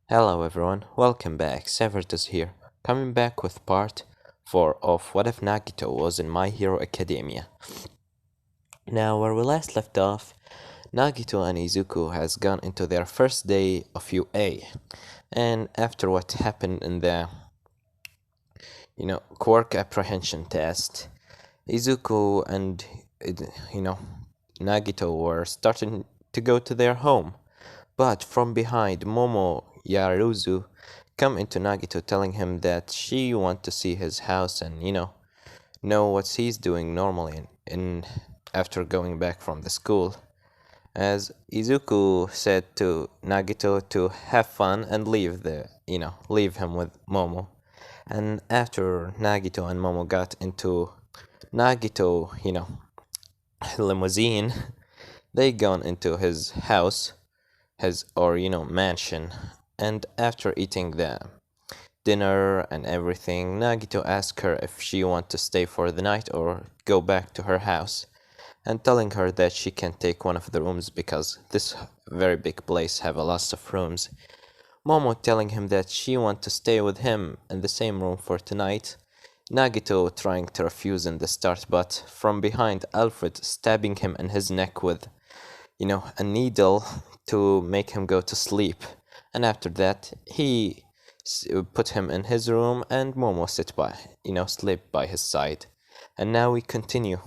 Hello everyone, welcome back. Severtus here, coming back with part 4 of What If Nagito Was in My Hero Academia. Now, where we last left off, Nagito and Izuku has gone into their first day of UA, and after what happened in the, quirk apprehension test, Izuku and, you know, Nagito were starting to go to their home. But from behind, Momo Yaruzu come into Nagito telling him that she want to see his house and, know what he's doing normally in after going back from the school. As Izuku said to Nagito to have fun and leave him with Momo. And after Nagito and Momo got into Nagito, limousine, they gone into his house mansion. And after eating the dinner and everything, Nagito asked her if she want to stay for the night or go back to her house, and telling her that she can take one of the rooms because this very big place have a lot of rooms. Momo telling him that she want to stay with him in the same room for tonight. Nagito trying to refuse in the start, but from behind, Alfred stabbing him in his neck with a needle to make him go to sleep. And after that, he put him in his room and Momo sleep by his side. And now we continue.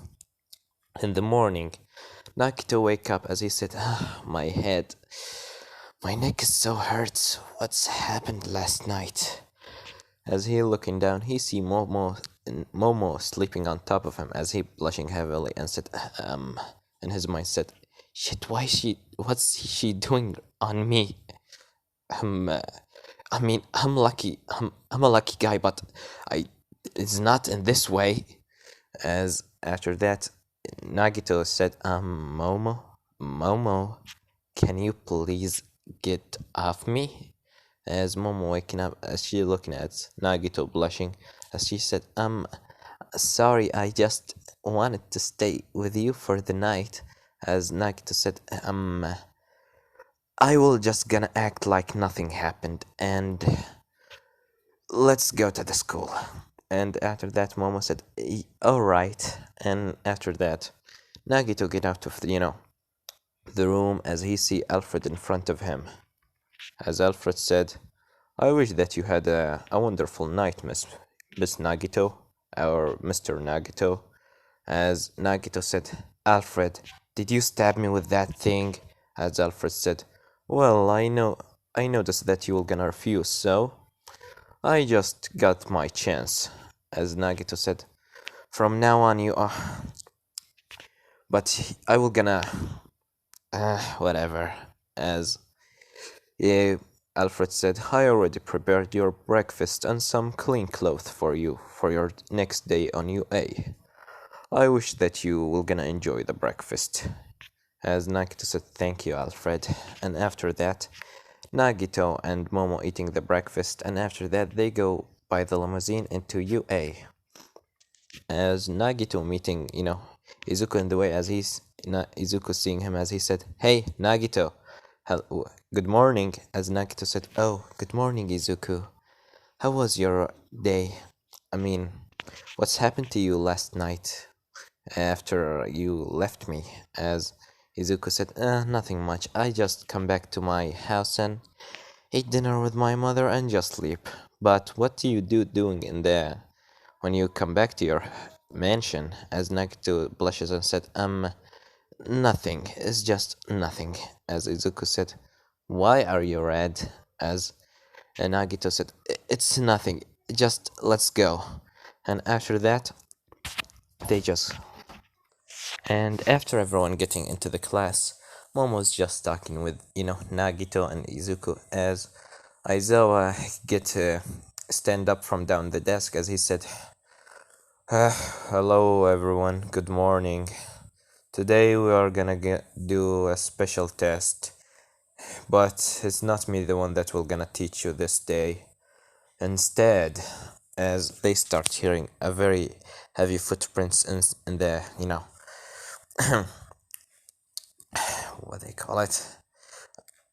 In the morning, Nagito wake up as he said, my head, my neck is so hurt. What's happened last night? As he looking down, he see Momo sleeping on top of him as he blushing heavily and said, in his mind said, shit, what's she doing on me? I'm lucky. I'm a lucky guy, but it's not in this way. As after that, Nagito said, Momo, can you please get off me? As Momo waking up, as she looking at Nagito blushing, as she said, sorry, I just wanted to stay with you for the night. As Nagito said, I will just gonna act like nothing happened and let's go to the school. And after that, Momo said, alright. And after that, Nagito get out of the room as he see Alfred in front of him. As Alfred said, I wish that you had a wonderful night, Miss Nagito, or Mr. Nagito. As Nagito said, Alfred, did you stab me with that thing? As Alfred said, well, I noticed that you were gonna refuse, so I just got my chance. As Nagito said, from now on you are... But I will gonna... whatever. As Alfred said, I already prepared your breakfast and some clean clothes for you for your next day on UA. I wish that you will gonna enjoy the breakfast. As Nagito said, thank you, Alfred. And after that, Nagito and Momo eating the breakfast, and after that they go by the limousine into UA. As Nagito meeting, Izuku in the way, as Izuku seeing him, as he said, hey, Nagito, good morning. As Nagito said, oh, good morning, Izuku. How was your day? I mean, what's happened to you last night after you left me? As Izuku said, nothing much. I just come back to my house and eat dinner with my mother and just sleep. But what do you doing in there when you come back to your mansion? As Nagito blushes and said, nothing. It's just nothing. As Izuku said, why are you red? As Nagito said, it's nothing. Just let's go. And after that, they just... And after everyone getting into the class, Momo's just talking with, Nagito and Izuku as Aizawa get to stand up from down the desk as he said, hello everyone, good morning. Today we are gonna do a special test, but it's not me the one that will gonna teach you this day. Instead, as they start hearing a very heavy footprints in the, what they call it.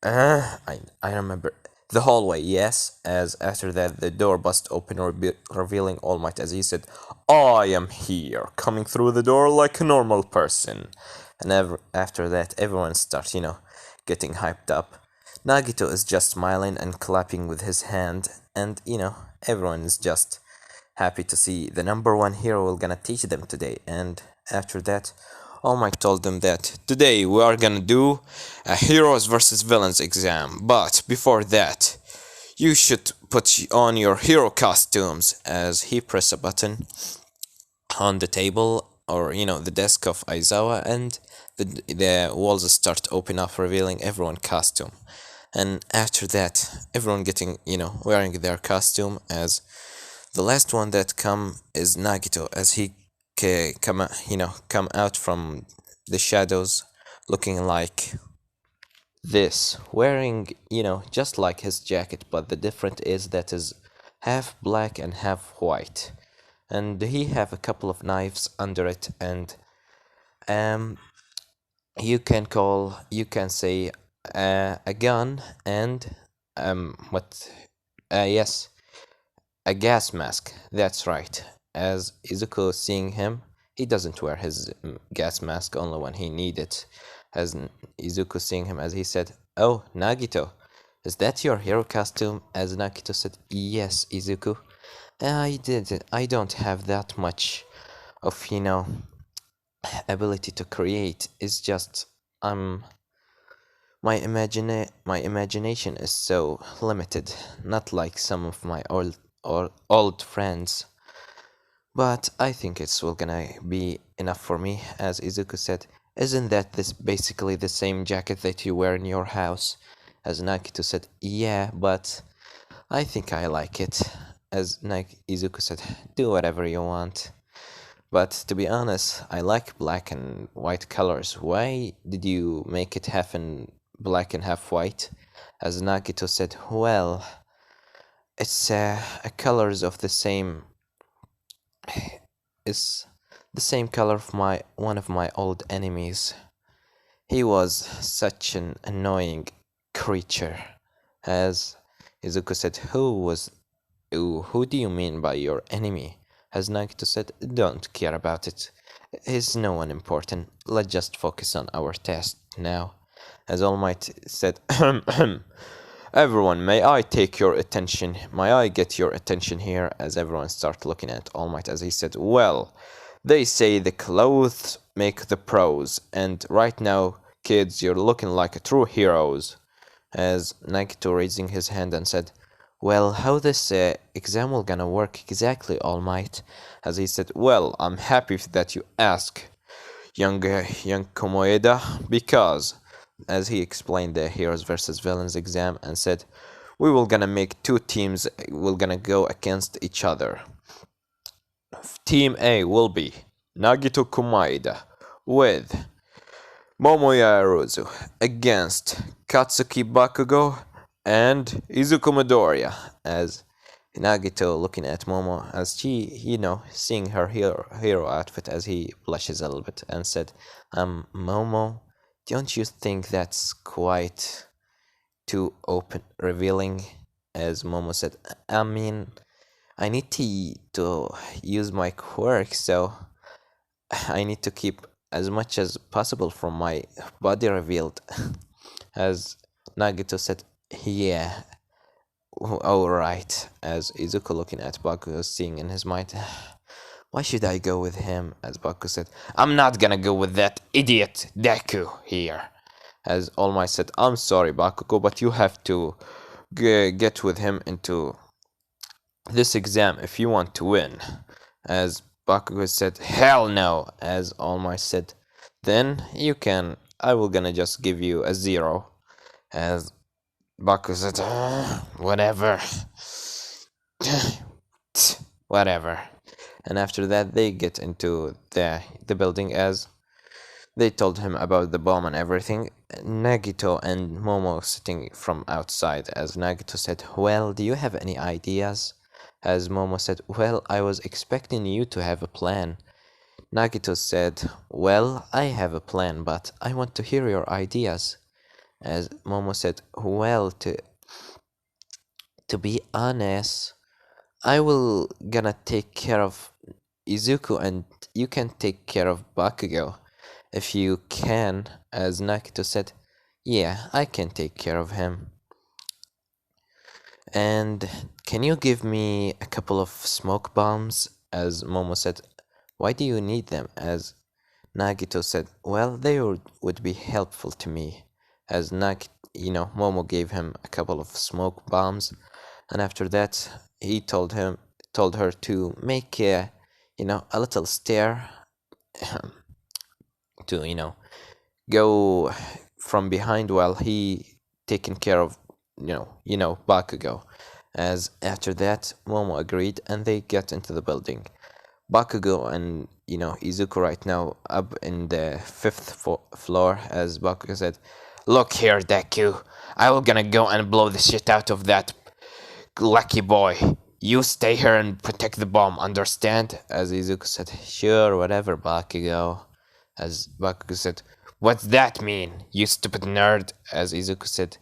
I remember. The hallway, yes, as after that the door bust open, revealing All Might as he said, I am here, coming through the door like a normal person. And after that, everyone starts, getting hyped up. Nagito is just smiling and clapping with his hand, and, everyone is just happy to see the number one hero will gonna teach them today. And after that, All Might told them that today we are gonna do a heroes versus villains exam. But before that, you should put on your hero costumes. As he pressed a button on the table, or the desk of Aizawa, and the walls start to open up, revealing everyone costume. And after that, everyone getting wearing their costume. As the last one that come is Nagito, as he come out from the shadows, looking like this, wearing just like his jacket, but the difference is that is half black and half white, and he have a couple of knives under it, and um you can say a gun, and what yes, a gas mask, that's right. As Izuku seeing him, he doesn't wear his gas mask only when he need it. As Izuku seeing him, as he said, "Oh, Nagito, is that your hero costume?" As Nagito said, "Yes, Izuku. I don't have that much of ability to create. It's just my imagination is so limited, not like some of my old friends. But I think it's will gonna be enough for me." As Izuku said, "Isn't that this basically the same jacket that you wear in your house?" As Nagito said, "Yeah, but I think I like it." As Izuku said, "Do whatever you want." But to be honest, I like black and white colors. Why did you make it half in black and half white? As Nagito said, "Well, it's a colors of the same is the same color of my one of my old enemies. He was such an annoying creature." As Izuku said, who do you mean by your enemy?" As Nagito said, "Don't care about it. He's no one important. Let's just focus on our test now." As All Might said, "Everyone, may I take your attention? May I get your attention here?" As everyone started looking at All Might, as he said, "Well, they say the clothes make the pros, and right now, kids, you're looking like a true heroes." As Nagito raising his hand and said, "Well, how this exam will gonna work exactly, All Might?" As he said, "Well, I'm happy that you ask, young Komoeda, because," as he explained the heroes versus villains exam, and said, "we will gonna make two teams, we're gonna go against each other. Team A will be Nagito Komaeda with Momoya Aruzu against Katsuki Bakugo and Izuku Midoriya." As Nagito looking at Momo, as she, seeing her hero outfit, as he blushes a little bit and said, Momo, don't you think that's quite too open, revealing?" As Momo said, "I mean, I need to use my quirk, so I need to keep as much as possible from my body revealed." As Nagito said, "Yeah, alright." As Izuku looking at Bakugo, seeing in his mind, "Why should I go with him?" As Bakugo said, "I'm not gonna go with that idiot Deku here." As All Might said, "I'm sorry, Bakugo, but you have to get with him into this exam if you want to win." As Bakugo said, "Hell no." As All Might said, "Then you can, I will gonna just give you a 0. As Bakugo said, "Whatever." Whatever. And after that, they get into the building, as they told him about the bomb and everything. Nagito and Momo sitting from outside. As Nagito said, "Well, do you have any ideas?" As Momo said, "Well, I was expecting you to have a plan." Nagito said, "Well, I have a plan, but I want to hear your ideas." As Momo said, "Well, To be honest, I will gonna take care of Izuku and you can take care of Bakugo. If you can, as Nagito said, yeah, I can take care of him. And can you give me a couple of smoke bombs? As Momo said, why do you need them? As Nagito said, well, they would be helpful to me. As Momo gave him a couple of smoke bombs, and after that, he told her to make a little stair to go from behind while he taking care of Bakugo. As after that, Momo agreed and they get into the building. Bakugo and Izuku right now up in the fifth floor. As Bakugo said, "Look here, Deku, I will gonna go and blow the shit out of that lucky boy. You stay here and protect the bomb, understand?" As Izuku said, "Sure, whatever, Bakugo." As Bakugo said, "What's that mean, you stupid nerd?" As Izuku said,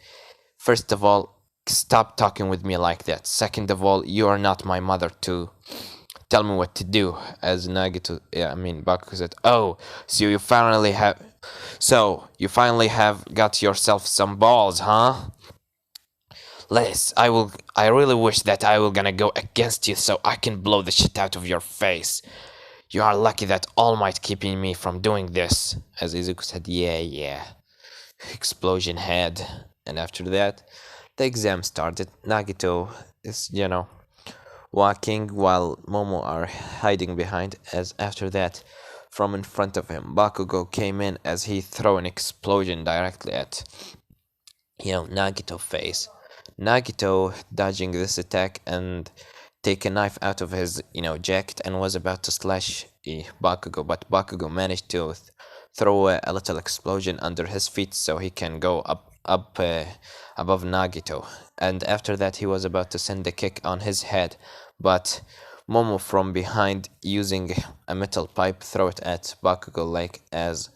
"First of all, stop talking with me like that. Second of all, you are not my mother to tell me what to do." As Bakugo said, "Oh, so you finally have got yourself some balls, huh? Liz, I really wish that I will gonna go against you so I can blow the shit out of your face. You are lucky that All Might keeping me from doing this." As Izuku said, yeah. Explosion head. And after that, the exam started. Nagito is, walking while Momo are hiding behind. As after that, from in front of him, Bakugo came in as he threw an explosion directly at, Nagito face. Nagito dodging this attack and take a knife out of his, jacket and was about to slash Bakugo, but Bakugo managed to throw a little explosion under his feet so he can go up above Nagito. And after that, he was about to send a kick on his head, but Momo from behind, using a metal pipe, throw it at Bakugo leg. As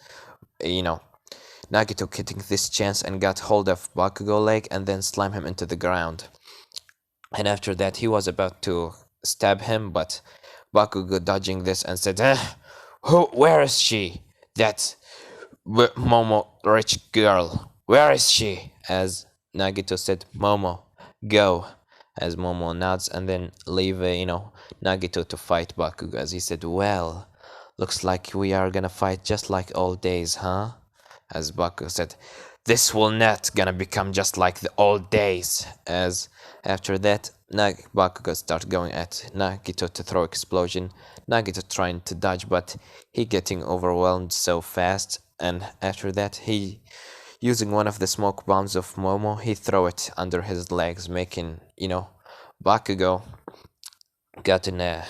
Nagito getting this chance and got hold of Bakugo leg and then slam him into the ground. And after that, he was about to stab him, but Bakugo dodging this and said, where is she? That Momo rich girl. Where is she?" As Nagito said, "Momo, go." As Momo nods and then leave, Nagito to fight Bakugo. As he said, "Well, looks like we are gonna fight just like old days, huh?" As Bakugo said, "This will not gonna become just like the old days." As after that, Bakugo start going at Nagito to throw explosion. Nagito trying to dodge, but he getting overwhelmed so fast. And after that, he using one of the smoke bombs of Momo, he throw it under his legs, making Bakugo got in a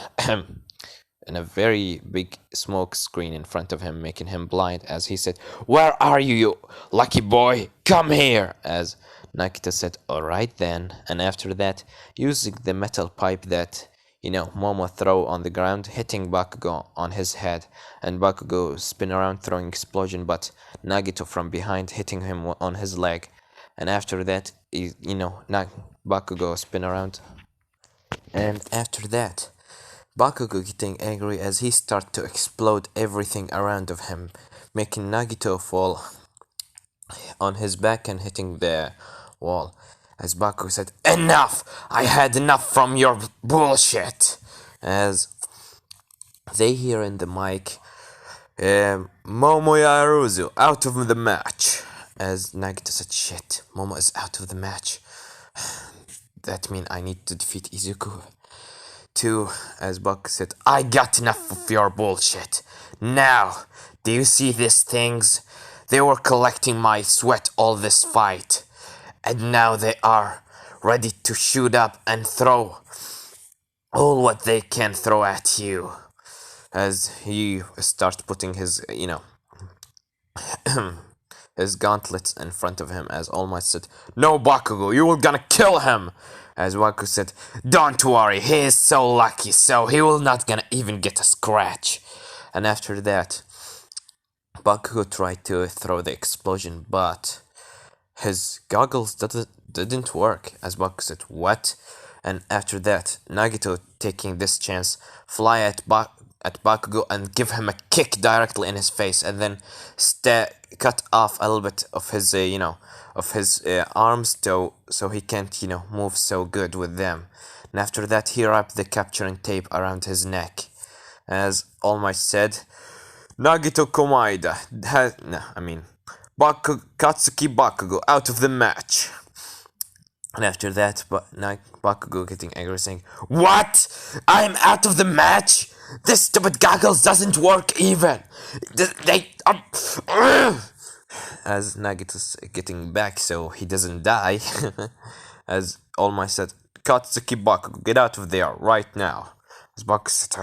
in a very big smoke screen in front of him, making him blind. As he said, "Where are you, you lucky boy? Come here!" As Nagito said, "Alright then." And after that, using the metal pipe that Momo throw on the ground, hitting Bakugo on his head, and Bakugo spin around throwing explosion, but Nagito from behind hitting him on his leg. And after that, Bakugo spin around. And after that, Bakugo getting angry as he start to explode everything around of him, making Nagito fall on his back and hitting the wall. As Bakugo said, "Enough! I had enough from your bullshit." As they hear in the mic, "Momo Yaruzu out of the match." As Nagito said, "Shit, Momo is out of the match. That means I need to defeat Izuku too." As Bakugo said, "I got enough of your bullshit. Now, do you see these things? They were collecting my sweat all this fight. And now they are ready to shoot up and throw all what they can throw at you." As he starts putting his, his gauntlets in front of him. As All Might said, "No, Bakugo, you were gonna kill him." As Bakugo said, "Don't worry, he is so lucky, so he will not gonna even get a scratch." And after that, Bakugo tried to throw the explosion, but his goggles didn't work, as Bakugo said, what? And after that, Nagito taking this chance, fly at Bakugo and give him a kick directly in his face, and then cut off a little bit of his, of his arms, so he can't, move so good with them. And after that, he wrapped the capturing tape around his neck. As All Might said, Nagito Komaeda has, no, I mean, Katsuki Bakugo out of the match. And after that, Bakugo getting angry, saying, "What? I'm out of the match? This stupid goggles doesn't work even. They as Nagito's getting back so he doesn't die. As All Might said, "Katsuki Bakugo, get out of there right now." As Bakugo said,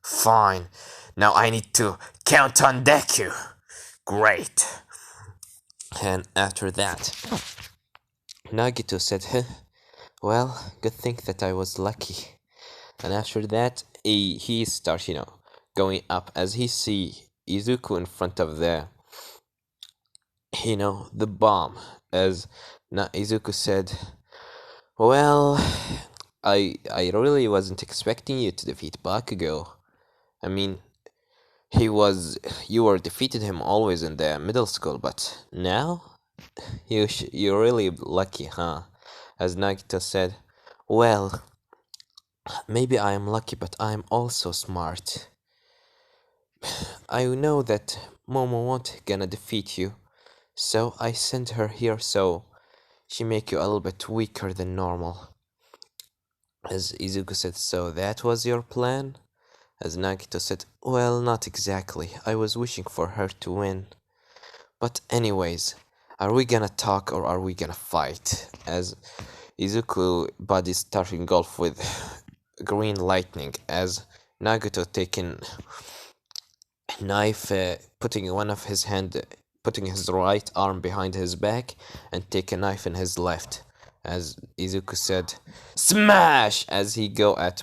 "Fine. Now I need to count on Deku." Great. And after that, Nagito said, "Well, good thing that I was lucky." And after that, he starts, going up as he see Izuku in front of the bomb. As Izuku said, "Well, I really wasn't expecting you to defeat Bakugo. I mean, you were defeated him always in the middle school, but now you're really lucky, huh?" As Nagito said, "Well, maybe I am lucky, but I am also smart. I know that Momo won't gonna defeat you, so I sent her here so she make you a little bit weaker than normal." As Izuku said, "So that was your plan?" As Nagito said, "Well, not exactly. I was wishing for her to win. But anyways, are we gonna talk or are we gonna fight?" As Izuku body starting off with green lightning, as Nagito taking knife, putting his right arm behind his back and take a knife in his left. As Izuku said, "Smash!" as he go at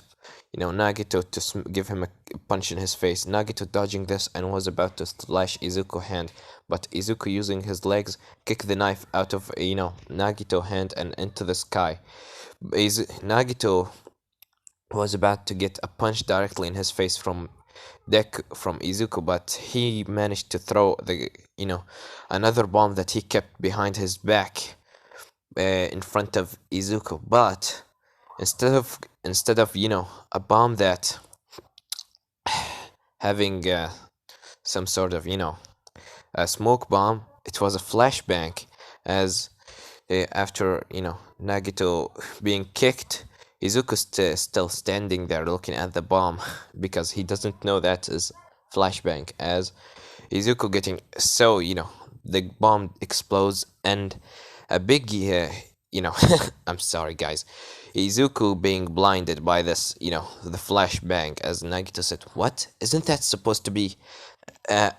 Nagito to give him a punch in his face. Nagito dodging this and was about to slash Izuku hand, but Izuku using his legs kicked the knife out of Nagito hand and into the sky. Nagito was about to get a punch directly in his face from Izuku, but he managed to throw another bomb that he kept behind his back in front of Izuku. But instead of a bomb that having some sort of a smoke bomb, it was a flashbang. As after Nagito being kicked, Izuku's still standing there looking at the bomb because he doesn't know that is flashbang. As Izuku getting so the bomb explodes and a big I'm sorry guys, Izuku being blinded by this the flashbang. As Nagito said, "What? Isn't that supposed to be uh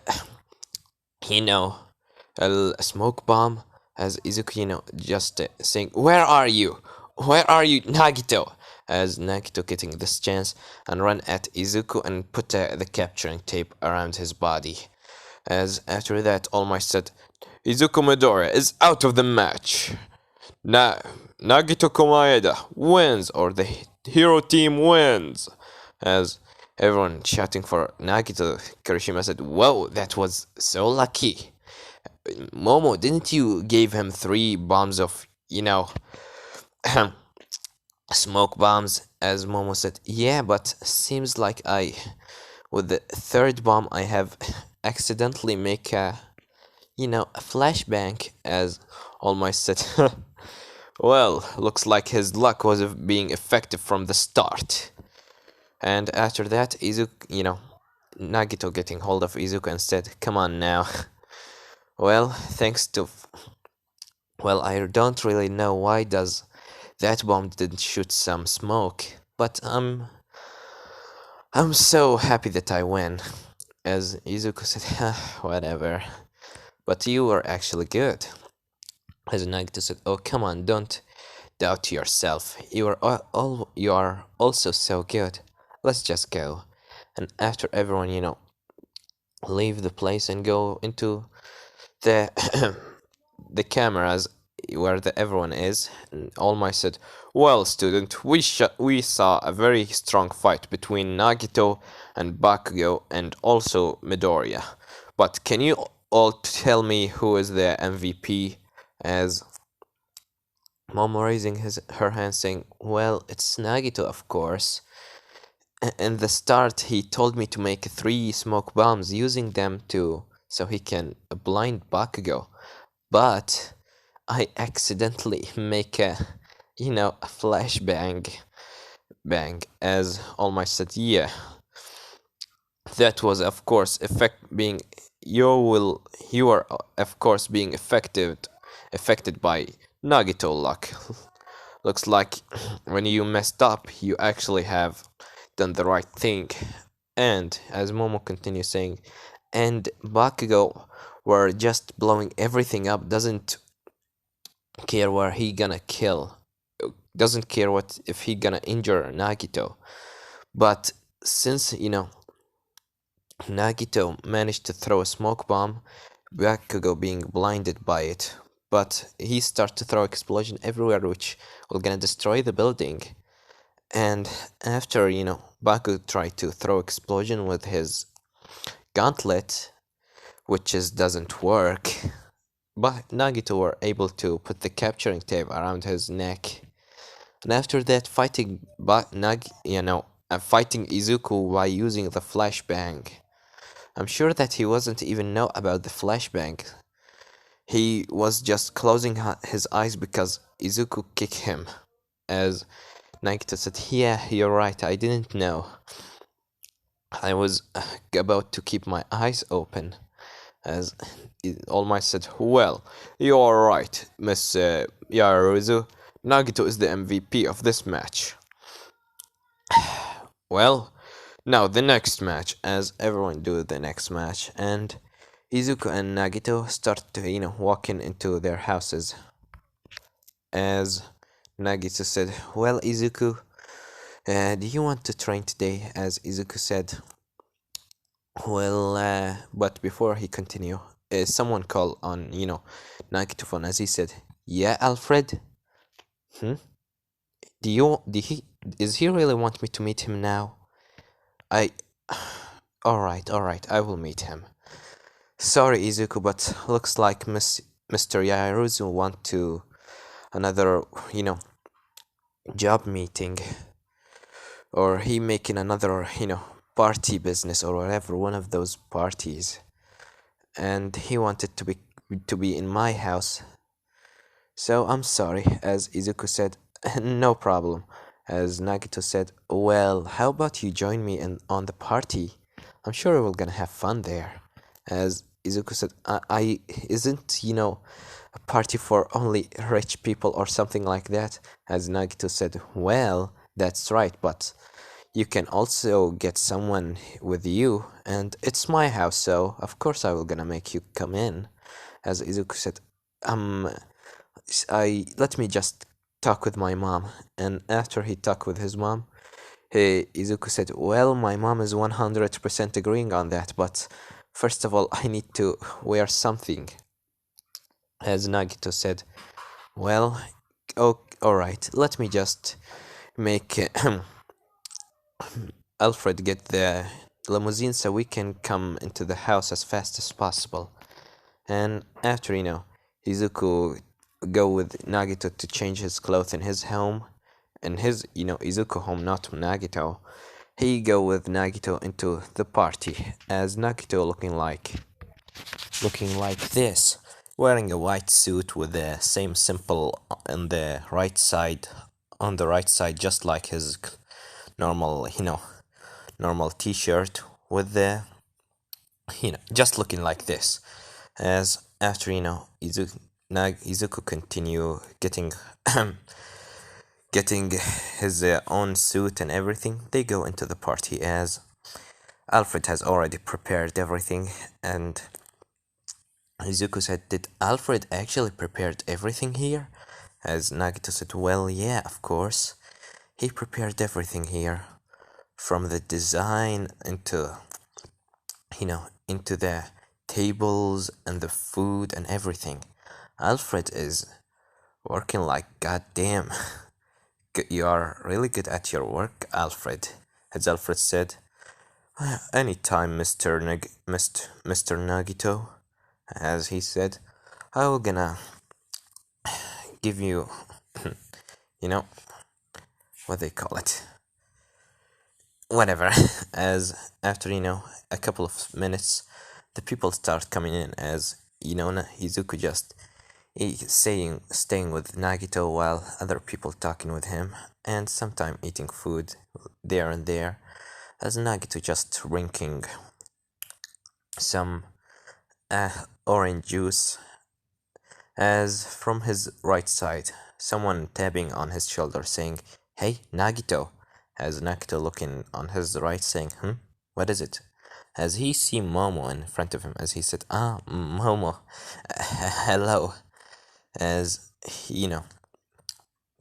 a smoke bomb?" As Izuku just saying, "Where are you? Where are you, Nagito?" As Nagito getting this chance and run at Izuku and put the capturing tape around his body. As after that, All Might said, "Izuku Midoriya is out of the match. Nagito Komaeda wins, or the hero team wins." As everyone shouting for Nagito, Kirishima said, "Whoa, that was so lucky. Momo, didn't you give him 3 bombs of, smoke bombs?" As Momo said, "Yeah, but seems like with the 3rd bomb, I have accidentally make a flashbang." As All Might said, "Well, looks like his luck was being effective from the start." And after that, Nagito getting hold of Izuku and said, "Come on now." Well, I don't really know why does that bomb didn't shoot some smoke, but I'm so happy that I win." As Izuku said, "Whatever, but you were actually good." As Nagito said, "Oh, come on, don't doubt yourself. You are also so good. Let's just go." And after everyone, leave the place and go into the the cameras, where everyone is. And All Might said, "Well, student, we saw a very strong fight between Nagito and Bakugo and also Midoriya. But can you all tell me who is the MVP?" As Momo raising her hand saying, "Well, it's Nagito, of course. In the start, he told me to make three smoke bombs using them so he can blind Bakugo. But I accidentally make a bang, as All Might said, yeah, that was of course you are of course being affected by Nagito luck. Looks like when you messed up, you actually have done the right thing." And as Momo continues saying, and Bakugo were just blowing everything up, doesn't care where he gonna kill, doesn't care what if he gonna injure Nagito. But since Nagito managed to throw a smoke bomb, Bakugo being blinded by it, but he started to throw explosion everywhere, which will gonna destroy the building. And after Bakugo tried to throw explosion with his gauntlet, which just doesn't work. But Nagito were able to put the capturing tape around his neck, and after that, fighting Izuku by using the flashbang. I'm sure that he wasn't even know about the flashbang. He was just closing his eyes because Izuku kicked him. As Nagito said, "Yeah, you're right. I didn't know. I was about to keep my eyes open." As All Might said, "Well, you are right, Miss Yaruzu. Nagito is the MVP of this match." Well, now the next match, as everyone do the next match, and Izuku and Nagito start to, walking into their houses. As Nagito said, "Well, Izuku, do you want to train today?" As Izuku said, "Well, but before he continue, someone called on, Nagito phone as he said, 'Yeah, Alfred? Hmm? Is he really want me to meet him now? I, alright, I will meet him. Sorry, Izuku, but looks like Mr. Yaruzu want to another, job meeting, or he making another, party business or whatever, one of those parties, and he wanted to be in my house. So I'm sorry," as Izuku said. "No problem." As Nagito said, "Well, how about you join me on the party? I'm sure we're gonna have fun there." As Izuku said, I isn't, a party for only rich people or something like that." As Nagito said, "Well, that's right, but you can also get someone with you, and it's my house, so of course I will gonna make you come in." As Izuku said, um, let me just talk with my mom." And after he talked with his mom, Izuku said, "Well, my mom is 100% agreeing on that, but first of all, I need to wear something." As Nagito said, "Well, oh, alright, let me just make Alfred get the limousine so we can come into the house as fast as possible." And after, Izuku go with Nagito to change his clothes in his home, in his, Izuku home, not Nagito. He go with Nagito into the party, as Nagito looking like this, wearing a white suit with the same symbol on the right side, just like his normal, normal t-shirt with the, just looking like this. As after, Izuku continue getting his own suit and everything, they go into the party as Alfred has already prepared everything. And Izuku said, "Did Alfred actually prepared everything here?" As Nagito said, "Well, yeah, of course. He prepared everything here, from the design into the tables and the food and everything. Alfred is Working like goddamn. You are really good at your work, Alfred. As Alfred said, anytime, Mr. Nagito, as he said, I will gonna give you, you know, what they call it. Whatever. As after, a couple of minutes, the people start coming in as, Hizuku just staying with Nagito while other people talking with him, and sometime eating food there and there, as Nagito just drinking some orange juice, as from his right side, someone tapping on his shoulder saying, "Hey, Nagito," as Nagito looking on his right saying, what is it? As he see Momo in front of him, as he said, "Ah, Momo, hello." As,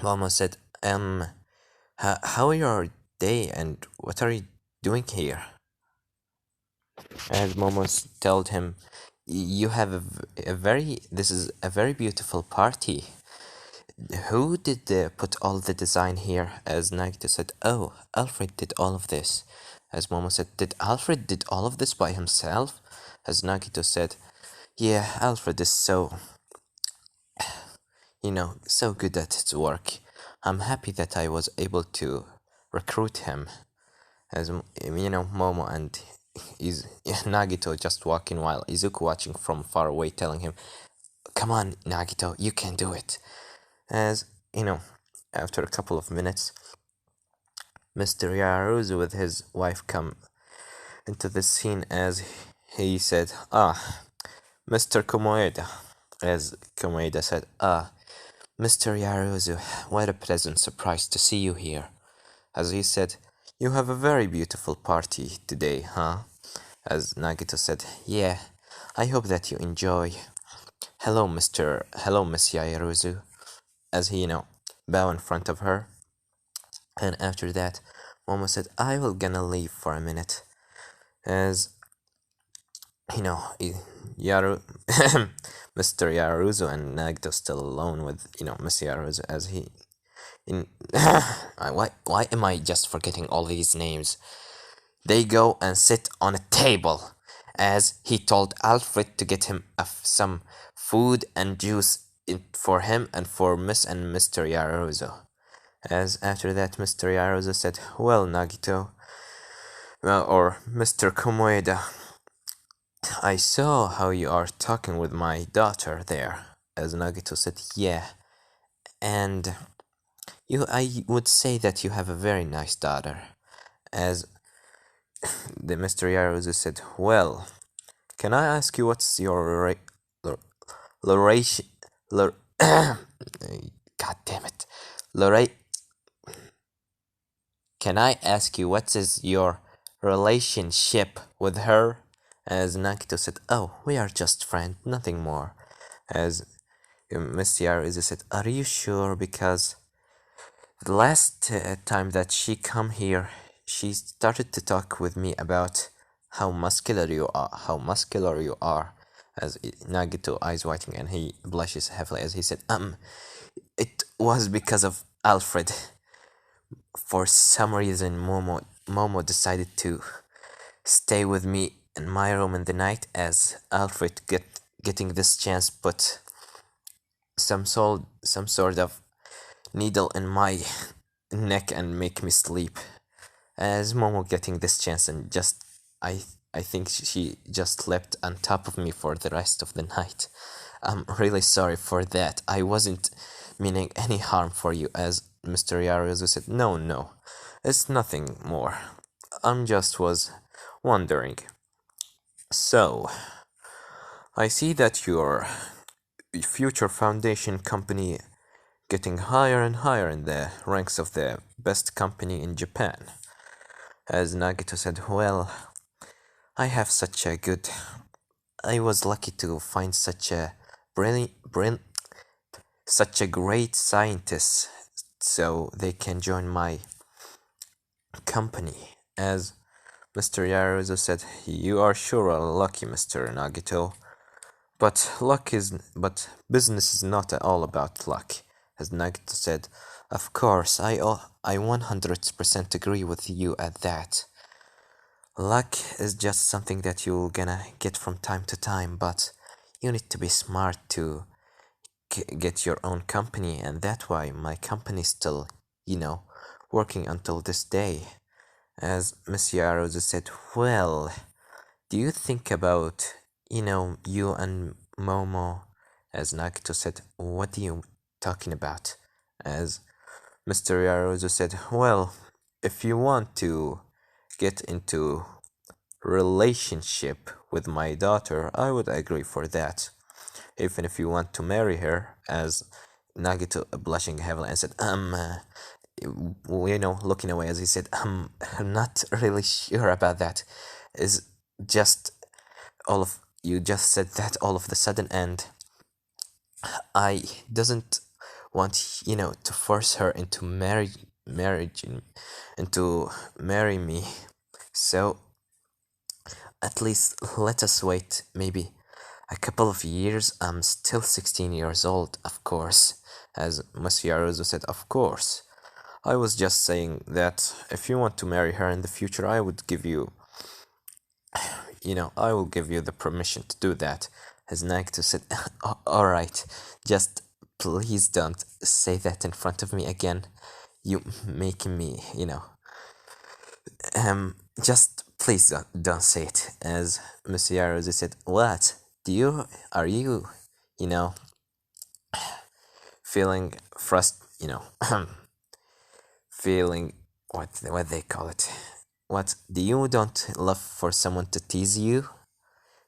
Momo said, how are your day and what are you doing here?" As Momo told him, "You have this is a very beautiful party. Who did put all the design here?" As Nagito said, "Oh, Alfred did all of this." As Momo said, "Did Alfred did all of this by himself?" As Nagito said, "Yeah, Alfred is so good at his work. I'm happy that I was able to recruit him." As Momo and Nagito just walking while Izuku watching from far away, telling him, "Come on, Nagito, you can do it." As after a couple of minutes, Mr. Yaruzu with his wife come into the scene as he said, "Ah, Mr. Komoeda." As Komoeda said, "Ah, Mr. Yaruzu, what a pleasant surprise to see you here." As he said, "You have a very beautiful party today, huh?" As Nagito said, "Yeah, I hope that you enjoy. Hello, Miss Yaruzu." As he, bow in front of her. And after that, Momo said, "I will gonna leave for a minute." As, Yaru, Mr. Yaruzu and Nagito still alone with, Miss Yaruzu as he, why am I just forgetting all these names? They go and sit on a table as he told Alfred to get him some food and juice for him and for Miss and Mr. Yaruzu. As after that, Mr. Yaruzu said, "Well, Nagito, or Mr. Komoeda, I saw how you are talking with my daughter there." As Nagito said, "Yeah, and I would say that you have a very nice daughter." As the Mr. Yaruzu said, "Well, can I ask you what's your Loration? God damn it, Lorate. Can I ask you what is your relationship with her?" As Nagito said, "Oh, we are just friends, nothing more." As Miss Yaruzu said, "Are you sure? Because the last time that she come here, she started to talk with me about how muscular you are." As Nagito eyes whitening and he blushes heavily as he said, "It was because of Alfred. For some reason, Momo decided to stay with me in my room in the night, as Alfred getting this chance put some sort of needle in my neck and make me sleep. As Momo getting this chance and just I think she just slept on top of me for the rest of the night. I'm really sorry for that. I wasn't meaning any harm for you." As Mr. Yaruzu said, "No, it's nothing more. I'm just was wondering. So, I see that your future foundation company getting higher and higher in the ranks of the best company in Japan." As Nagito said, "Well, I have such a good... I was lucky to find such a such a great scientist so they can join my company." As Mr. Yaruzu said, "You are sure lucky, Mr. Nagito. But business is not all about luck. as Nagito said, "Of course, I 100% agree with you at that. Luck is just something that you're gonna get from time to time, but you need to be smart to get your own company, and that's why my company is still, working until this day." As Miss Yarozu said, "Well, do you think about, you and Momo?" As Nagito said, "What are you talking about?" As Mr. Yarozu said, "Well, if you want to get into relationship with my daughter, I would agree for that. Even if you want to marry her," as Nagito blushing heavily and said, looking away as he said, I'm not really sure about that. Is just all of you just said that all of the sudden, and I doesn't want, to force her into marriage into marry me. So at least let us wait maybe a couple of years. I'm still 16 years old, of course." As Masiaruzu said, "Of course. I was just saying that if you want to marry her in the future, I would give you, I will give you the permission to do that." As Nagito said, Alright, just please don't say that in front of me again. You making me, just please don't say it." As Miss Yarozu said, "What? Are you, you know, feeling feeling, what they call it? What, do you don't love for someone to tease you?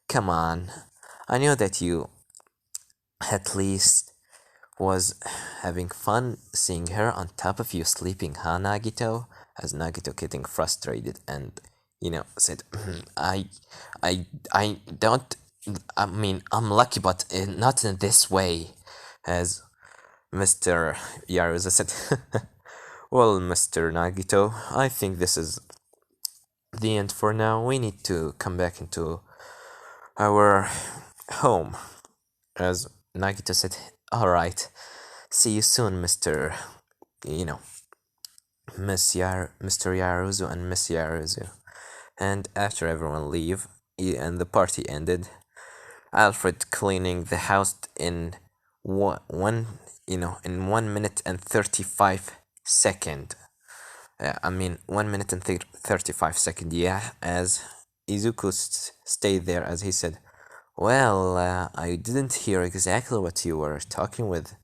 Come on. I know that you at least was having fun seeing her on top of you sleeping, huh, Nagito?" As Nagito getting frustrated and, said, I don't, I mean, I'm lucky, but not in this way." As Mr. Yaruza said, "Well, Mr. Nagito, I think this is the end for now. We need to come back into our home." As Nagito said, "Alright, see you soon, you know, Mr. Yaruzu and Miss Yaruzu." And after everyone leave, and the party ended, Alfred cleaning the house in in 1 minute and 35 second. 1 minute and 35 second, yeah, as Izuku stayed there, as he said, "Well, I didn't hear exactly what you were talking with,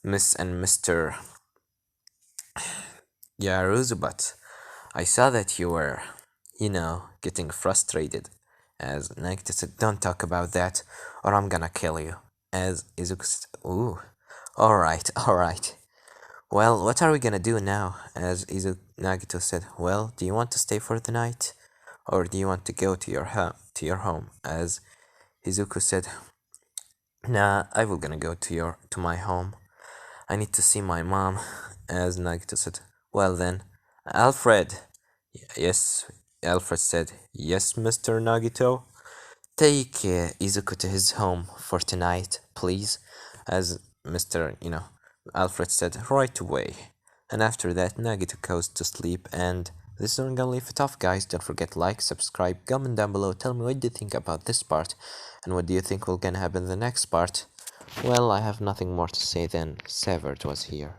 Miss and Mr. Yaruzu, but I saw that you were, getting frustrated." As Nagito said, "Don't talk about that, or I'm gonna kill you." As Izuku said, "Ooh, alright. Well, what are we gonna do now?" As Nagito said, "Well, do you want to stay for the night, or do you want to go to your home?" As Izuku said, "Nah, I will gonna go to my home. I need to see my mom." As Nagito said, "Well then, Alfred." Yes, Alfred said, "Yes, Mr. Nagito." "Take Izuku to his home for tonight, please." As Mr. Alfred said, "Right away." And after that, Nagito goes to sleep, and this is where I'm gonna leave it off, guys. Don't forget to like, subscribe, comment down below, tell me what do you think about this part, and what do you think will gonna happen in the next part. Well, I have nothing more to say than Severed was here.